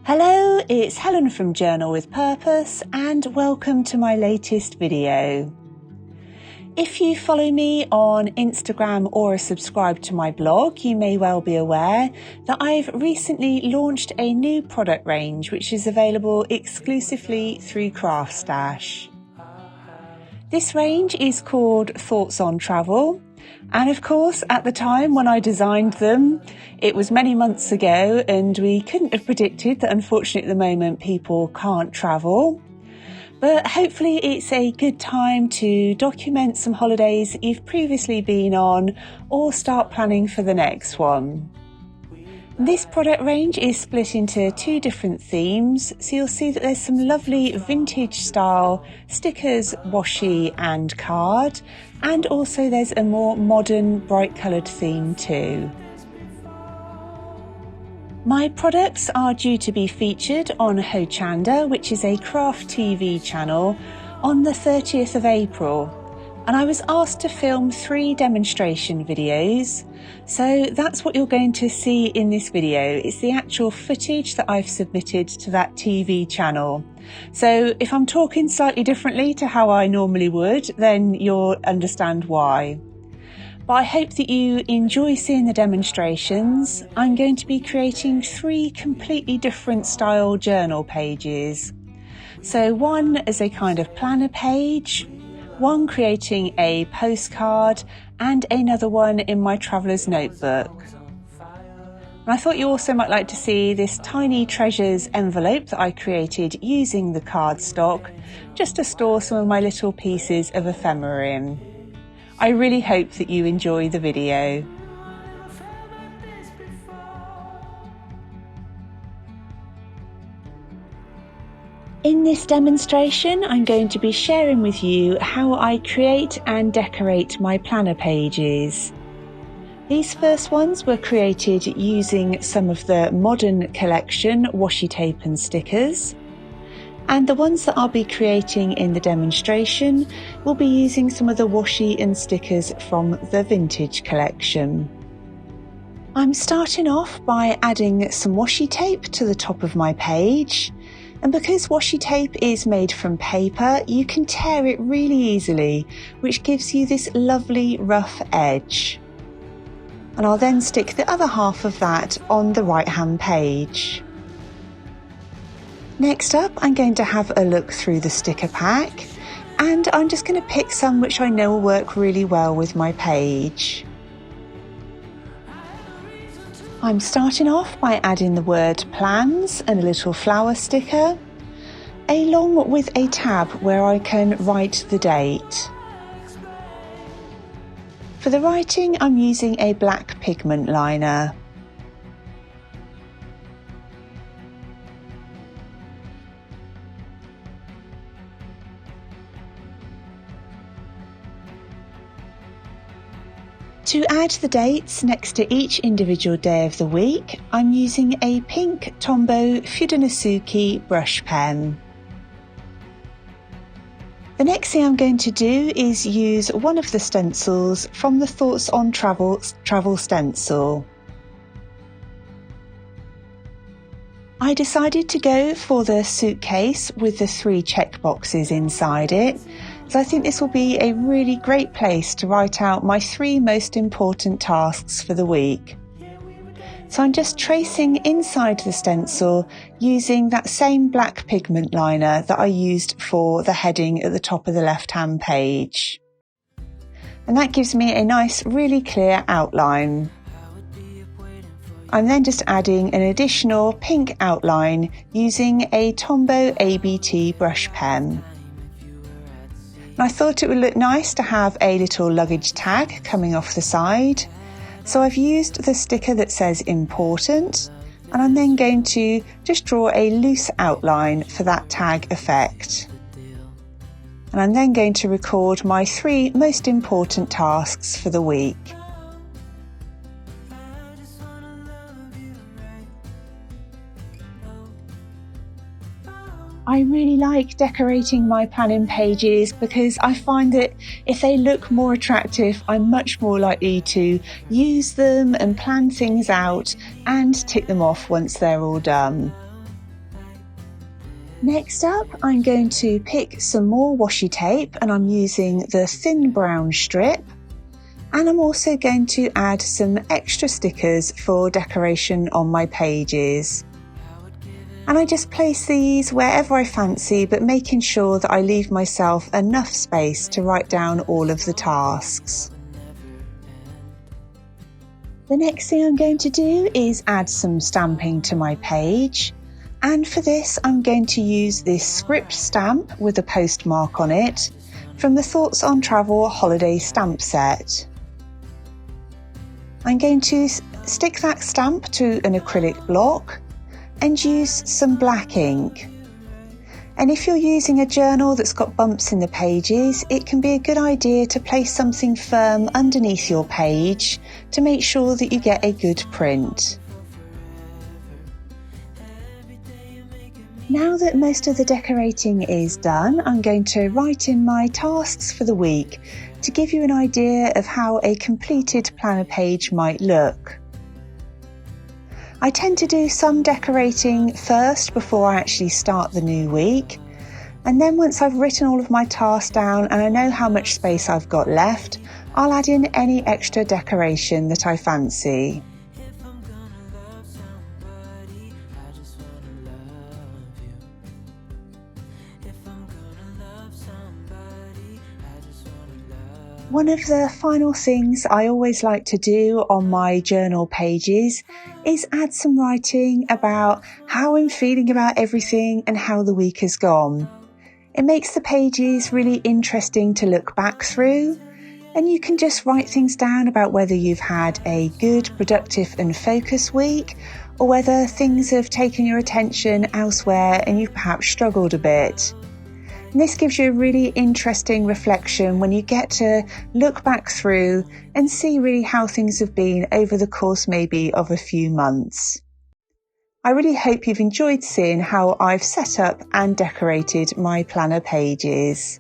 Hello, it's Helen from Journal with Purpose and welcome to my latest video. If you follow me on Instagram or are subscribed to my blog, you may well be aware that I've recently launched a new product range which is available exclusively through CraftStash. This range is called Thoughts on Travel. And of course, at the time when I designed them, it was many months ago and we couldn't have predicted that unfortunately at the moment people can't travel. But hopefully it's a good time to document some holidays that you've previously been on or start planning for the next one. This product range is split into two different themes, so you'll see that there's some lovely vintage style stickers, washi and card, and also there's a more modern bright coloured theme too. My products are due to be featured on Hochanda, which is a craft TV channel, on the 30th of April. And I was asked to film 3 demonstration videos. So that's what you're going to see in this video. It's the actual footage that I've submitted to that TV channel. So if I'm talking slightly differently to how I normally would, then you'll understand why. But I hope that you enjoy seeing the demonstrations. I'm going to be creating 3 completely different style journal pages. So one as a kind of planner page, one creating a postcard, and another one in my traveller's notebook. And I thought you also might like to see this tiny treasures envelope that I created using the cardstock, just to store some of my little pieces of ephemera in. I really hope that you enjoy the video. In this demonstration, I'm going to be sharing with you how I create and decorate my planner pages. These first ones were created using some of the modern collection washi tape and stickers. And the ones that I'll be creating in the demonstration will be using some of the washi and stickers from the vintage collection. I'm starting off by adding some washi tape to the top of my page. And because washi tape is made from paper, you can tear it really easily, which gives you this lovely rough edge. And I'll then stick the other half of that on the right-hand page. Next up, I'm going to have a look through the sticker pack, and I'm just going to pick some which I know will work really well with my page. I'm starting off by adding the word plans and a little flower sticker, along with a tab where I can write the date. For the writing, I'm using a black pigment liner. To add the dates next to each individual day of the week, I'm using a pink Tombow Fudenosuke brush pen. The next thing I'm going to do is use one of the stencils from the Thoughts on Travel stencil. I decided to go for the suitcase with the 3 check boxes inside it. So I think this will be a really great place to write out my 3 most important tasks for the week. So I'm just tracing inside the stencil using that same black pigment liner that I used for the heading at the top of the left-hand page. And that gives me a nice, really clear outline. I'm then just adding an additional pink outline using a Tombow ABT brush pen. And I thought it would look nice to have a little luggage tag coming off the side. So I've used the sticker that says important, and I'm then going to just draw a loose outline for that tag effect. And I'm then going to record my 3 most important tasks for the week. I really like decorating my planning pages because I find that if they look more attractive, I'm much more likely to use them and plan things out and tick them off once they're all done. Next up, I'm going to pick some more washi tape, and I'm using the thin brown strip. And I'm also going to add some extra stickers for decoration on my pages. And I just place these wherever I fancy, but making sure that I leave myself enough space to write down all of the tasks. The next thing I'm going to do is add some stamping to my page. And for this, I'm going to use this script stamp with a postmark on it from the Thoughts on Travel holiday stamp set. I'm going to stick that stamp to an acrylic block and use some black ink. And if you're using a journal that's got bumps in the pages, it can be a good idea to place something firm underneath your page to make sure that you get a good print. Now that most of the decorating is done, I'm going to write in my tasks for the week to give you an idea of how a completed planner page might look. I tend to do some decorating first before I actually start the new week, and then once I've written all of my tasks down and I know how much space I've got left, I'll add in any extra decoration that I fancy. One of the final things I always like to do on my journal pages is add some writing about how I'm feeling about everything and how the week has gone. It makes the pages really interesting to look back through, and you can just write things down about whether you've had a good, productive and focused week, or whether things have taken your attention elsewhere and you've perhaps struggled a bit. And this gives you a really interesting reflection when you get to look back through and see really how things have been over the course maybe of a few months. I really hope you've enjoyed seeing how I've set up and decorated my planner pages.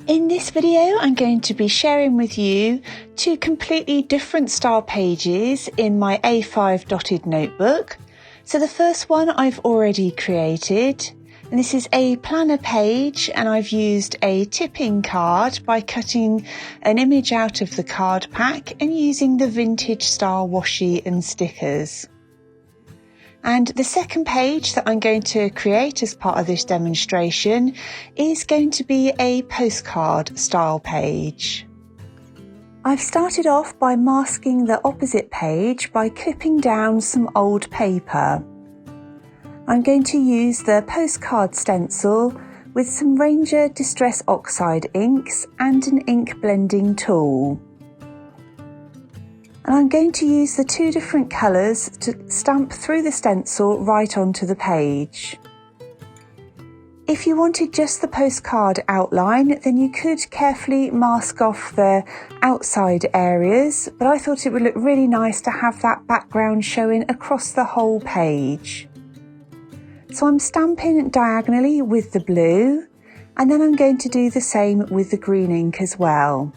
In this video, I'm going to be sharing with you two completely different style pages in my A5 dotted notebook. So the first one I've already created, and this is a planner page, and I've used a tipping card by cutting an image out of the card pack and using the vintage style washi and stickers. And the second page that I'm going to create as part of this demonstration is going to be a postcard style page. I've started off by masking the opposite page by clipping down some old paper. I'm going to use the postcard stencil with some Ranger Distress Oxide inks and an ink blending tool. And I'm going to use the two different colours to stamp through the stencil right onto the page. If you wanted just the postcard outline, then you could carefully mask off the outside areas, but I thought it would look really nice to have that background showing across the whole page. So I'm stamping diagonally with the blue, and then I'm going to do the same with the green ink as well.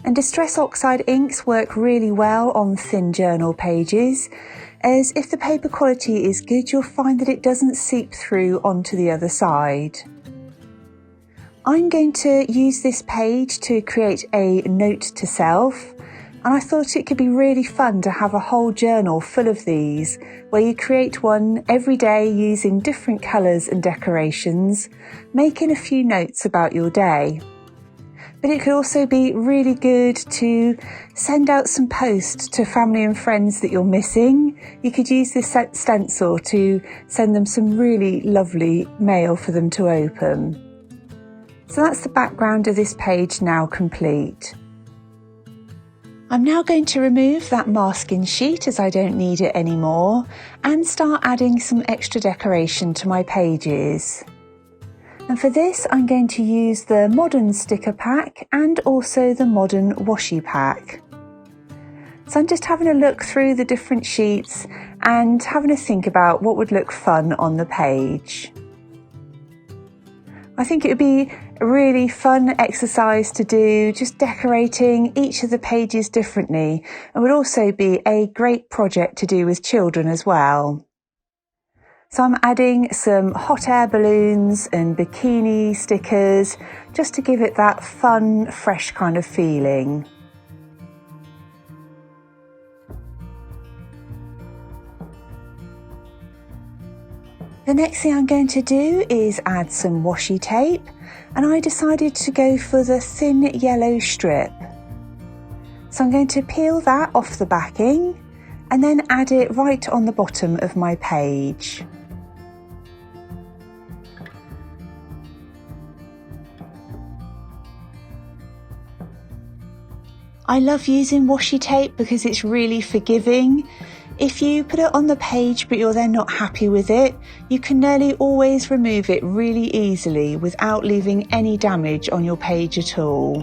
And Distress Oxide inks work really well on thin journal pages, as if the paper quality is good, you'll find that it doesn't seep through onto the other side. I'm going to use this page to create a note to self, and I thought it could be really fun to have a whole journal full of these, where you create one every day using different colours and decorations, making a few notes about your day. But it could also be really good to send out some posts to family and friends that you're missing. You could use this stencil to send them some really lovely mail for them to open. So that's the background of this page now complete. I'm now going to remove that masking sheet as I don't need it anymore and start adding some extra decoration to my pages. And for this, I'm going to use the modern sticker pack and also the modern washi pack. So I'm just having a look through the different sheets and having a think about what would look fun on the page. I think it would be a really fun exercise to do, just decorating each of the pages differently, and would also be a great project to do with children as well. So I'm adding some hot air balloons and bikini stickers just to give it that fun, fresh kind of feeling. The next thing I'm going to do is add some washi tape, and I decided to go for the thin yellow strip. So I'm going to peel that off the backing and then add it right on the bottom of my page. I love using washi tape because it's really forgiving. If you put it on the page but you're then not happy with it, you can nearly always remove it really easily without leaving any damage on your page at all.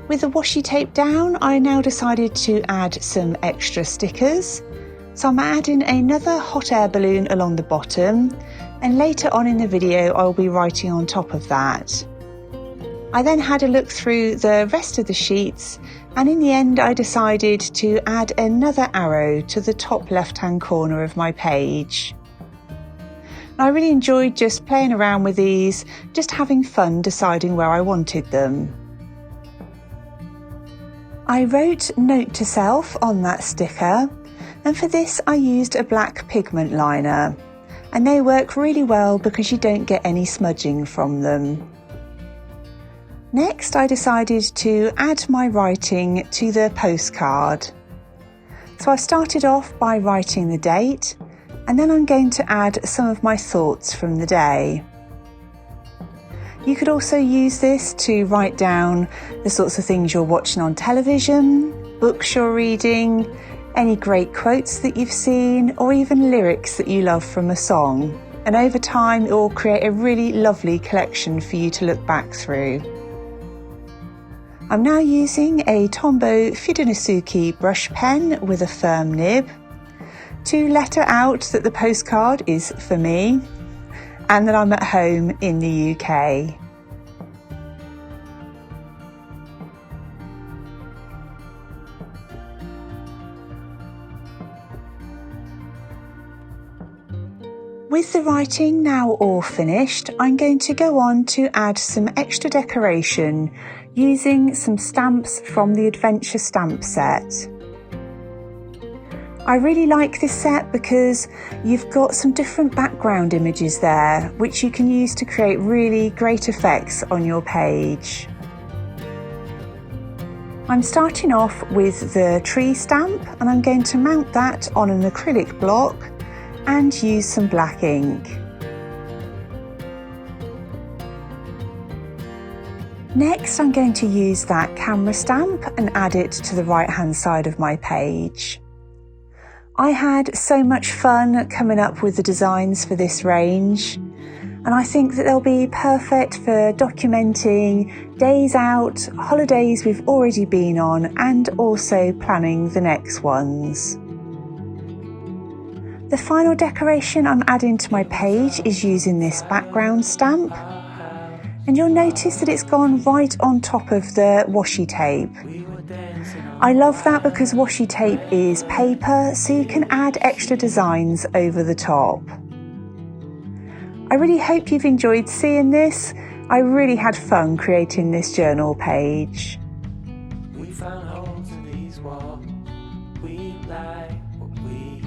With the washi tape down, I now decided to add some extra stickers. So I'm adding another hot air balloon along the bottom, and later on in the video I'll be writing on top of that. I then had a look through the rest of the sheets, and in the end I decided to add another arrow to the top left-hand corner of my page. I really enjoyed just playing around with these, just having fun deciding where I wanted them. I wrote "Note to Self" on that sticker, and for this I used a black pigment liner, and they work really well because you don't get any smudging from them. Next, I decided to add my writing to the postcard. So I started off by writing the date, and then I'm going to add some of my thoughts from the day. You could also use this to write down the sorts of things you're watching on television, books you're reading, any great quotes that you've seen, or even lyrics that you love from a song. And over time, it will create a really lovely collection for you to look back through. I'm now using a Tombow Fudenosuke brush pen with a firm nib to letter out that the postcard is for me and that I'm at home in the UK. With the writing now all finished, I'm going to go on to add some extra decoration using some stamps from the Adventure stamp set. I really like this set because you've got some different background images there, which you can use to create really great effects on your page. I'm starting off with the tree stamp, and I'm going to mount that on an acrylic block and use some black ink. Next, I'm going to use that camera stamp and add it to the right-hand side of my page. I had so much fun coming up with the designs for this range, and I think that they'll be perfect for documenting days out, holidays we've already been on, and also planning the next ones. The final decoration I'm adding to my page is using this background stamp. And you'll notice that it's gone right on top of the washi tape. I love that because washi tape is paper, so you can add extra designs over the top. I really hope you've enjoyed seeing this. I really had fun creating this journal page. We found holes in these walls. We like what we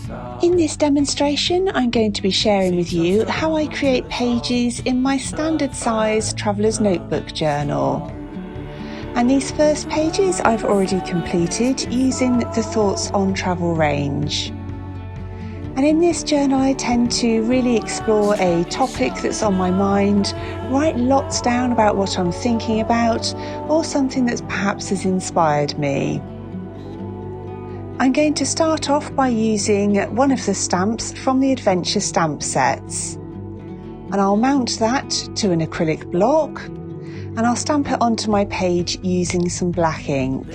saw. In this demonstration, I'm going to be sharing with you how I create pages in my standard size Traveller's Notebook journal. And these first pages I've already completed using the Thoughts on Travel range. And in this journal I tend to really explore a topic that's on my mind, write lots down about what I'm thinking about, or something that perhaps has inspired me. I'm going to start off by using one of the stamps from the Adventure stamp sets. And I'll mount that to an acrylic block, and I'll stamp it onto my page using some black ink.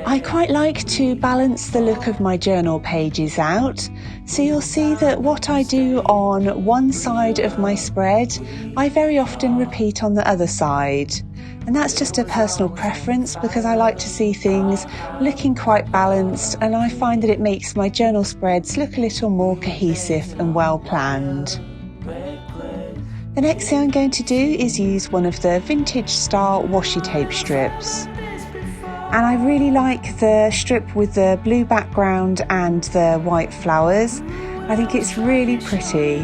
I quite like to balance the look of my journal pages out, so you'll see that what I do on one side of my spread, I very often repeat on the other side. And that's just a personal preference because I like to see things looking quite balanced, and I find that it makes my journal spreads look a little more cohesive and well planned. The next thing I'm going to do is use one of the vintage style washi tape strips. And I really like the strip with the blue background and the white flowers. I think it's really pretty.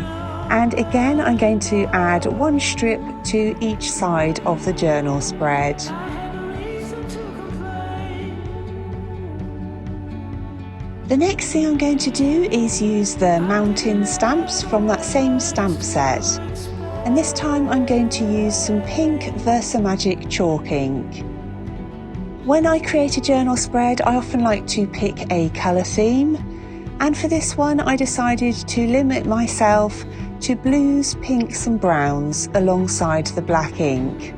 And again, I'm going to add one strip to each side of the journal spread. The next thing I'm going to do is use the mountain stamps from that same stamp set. And this time I'm going to use some pink Versamagic chalk ink. When I create a journal spread, I often like to pick a colour theme, and for this one I decided to limit myself to blues, pinks and browns alongside the black ink.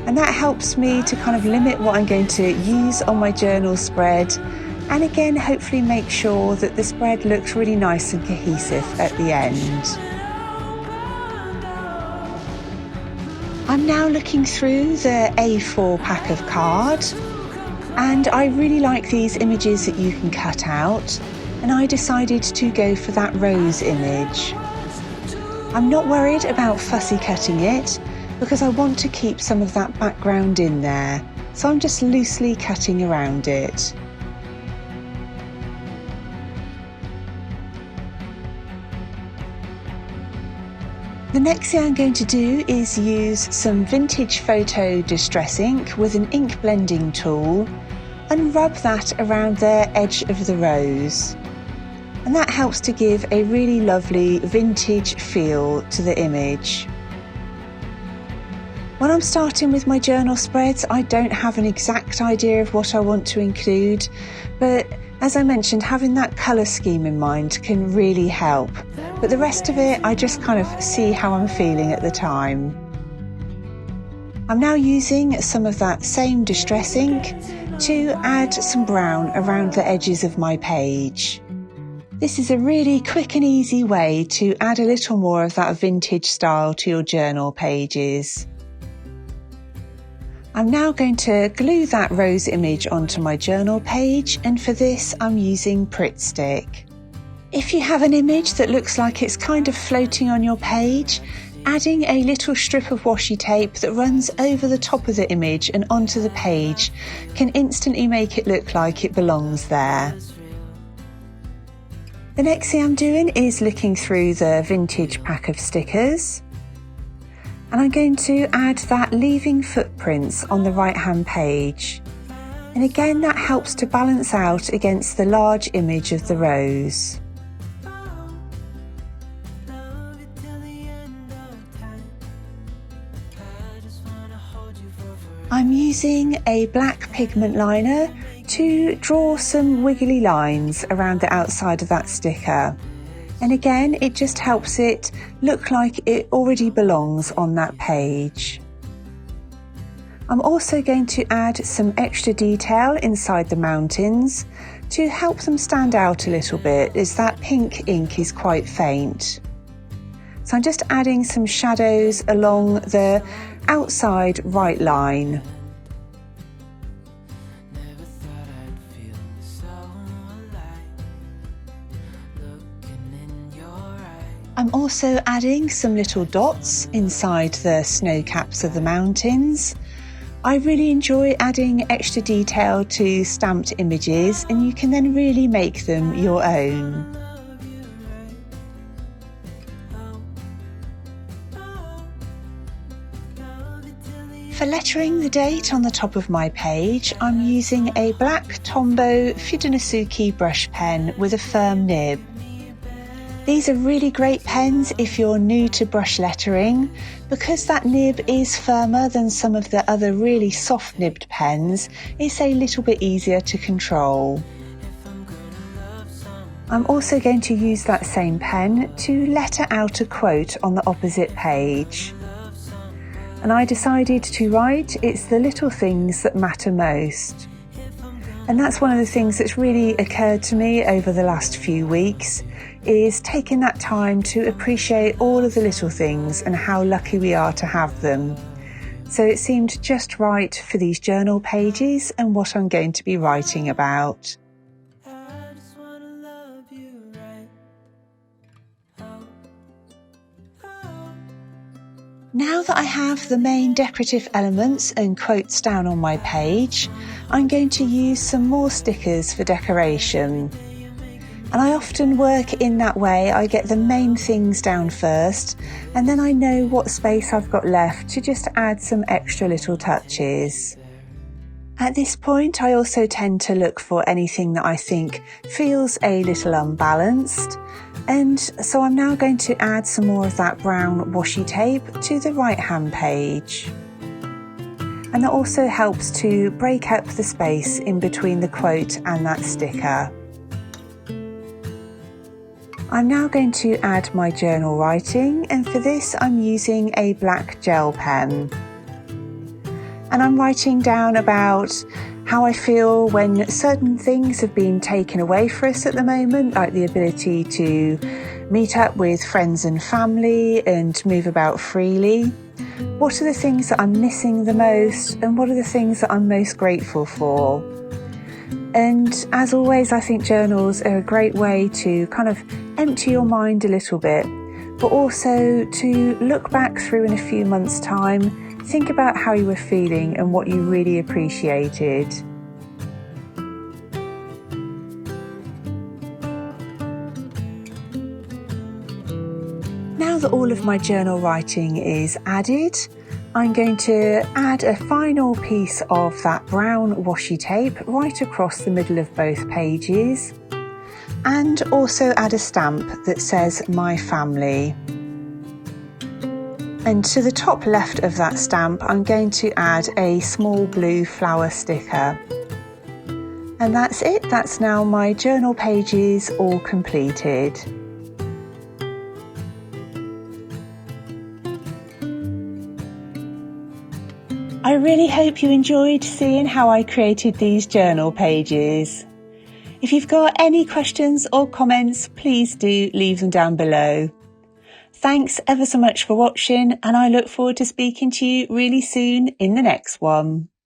And that helps me to kind of limit what I'm going to use on my journal spread, and again hopefully make sure that the spread looks really nice and cohesive at the end. I'm now looking through the A4 pack of card, and I really like these images that you can cut out, and I decided to go for that rose image. I'm not worried about fussy cutting it because I want to keep some of that background in there, so I'm just loosely cutting around it. The next thing I'm going to do is use some vintage photo distress ink with an ink blending tool and rub that around the edge of the rose. And that helps to give a really lovely vintage feel to the image. When I'm starting with my journal spreads, I don't have an exact idea of what I want to include, but as I mentioned, having that colour scheme in mind can really help. But the rest of it, I just kind of see how I'm feeling at the time. I'm now using some of that same distress ink to add some brown around the edges of my page. This is a really quick and easy way to add a little more of that vintage style to your journal pages. I'm now going to glue that rose image onto my journal page, and for this I'm using Pritt Stick. If you have an image that looks like it's kind of floating on your page, adding a little strip of washi tape that runs over the top of the image and onto the page can instantly make it look like it belongs there. The next thing I'm doing is looking through the vintage pack of stickers. And I'm going to add that leaving footprints on the right hand page. And again, that helps to balance out against the large image of the rose. I'm using a black pigment liner to draw some wiggly lines around the outside of that sticker. And again, it just helps it look like it already belongs on that page. I'm also going to add some extra detail inside the mountains to help them stand out a little bit, as that pink ink is quite faint. So I'm just adding some shadows along the outside right line. I'm also adding some little dots inside the snow caps of the mountains. I really enjoy adding extra detail to stamped images, and you can then really make them your own. For lettering the date on the top of my page, I'm using a black Tombow Fudenosuke brush pen with a firm nib. These are really great pens if you're new to brush lettering, because that nib is firmer than some of the other really soft nibbed pens. It's a little bit easier to control. I'm also going to use that same pen to letter out a quote on the opposite page. And I decided to write, "It's the little things that matter most." And that's one of the things that's really occurred to me over the last few weeks, is taking that time to appreciate all of the little things and how lucky we are to have them. So it seemed just right for these journal pages and what I'm going to be writing about. Now that I have the main decorative elements and quotes down on my page, I'm going to use some more stickers for decoration. And I often work in that way. I get the main things down first, and then I know what space I've got left to just add some extra little touches. At this point, I also tend to look for anything that I think feels a little unbalanced. And so I'm now going to add some more of that brown washi tape to the right-hand page. And that also helps to break up the space in between the quote and that sticker. I'm now going to add my journal writing, and for this I'm using a black gel pen. And I'm writing down about how I feel when certain things have been taken away for us at the moment, like the ability to meet up with friends and family and move about freely. What are the things that I'm missing the most, and what are the things that I'm most grateful for? And as always, I think journals are a great way to kind of empty your mind a little bit, but also to look back through in a few months' time, think about how you were feeling and what you really appreciated. Now that all of my journal writing is added, I'm going to add a final piece of that brown washi tape right across the middle of both pages, and also add a stamp that says "My Family." And to the top left of that stamp, I'm going to add a small blue flower sticker. And that's it. That's now my journal pages all completed. I really hope you enjoyed seeing how I created these journal pages. If you've got any questions or comments, please do leave them down below. Thanks ever so much for watching, and I look forward to speaking to you really soon in the next one.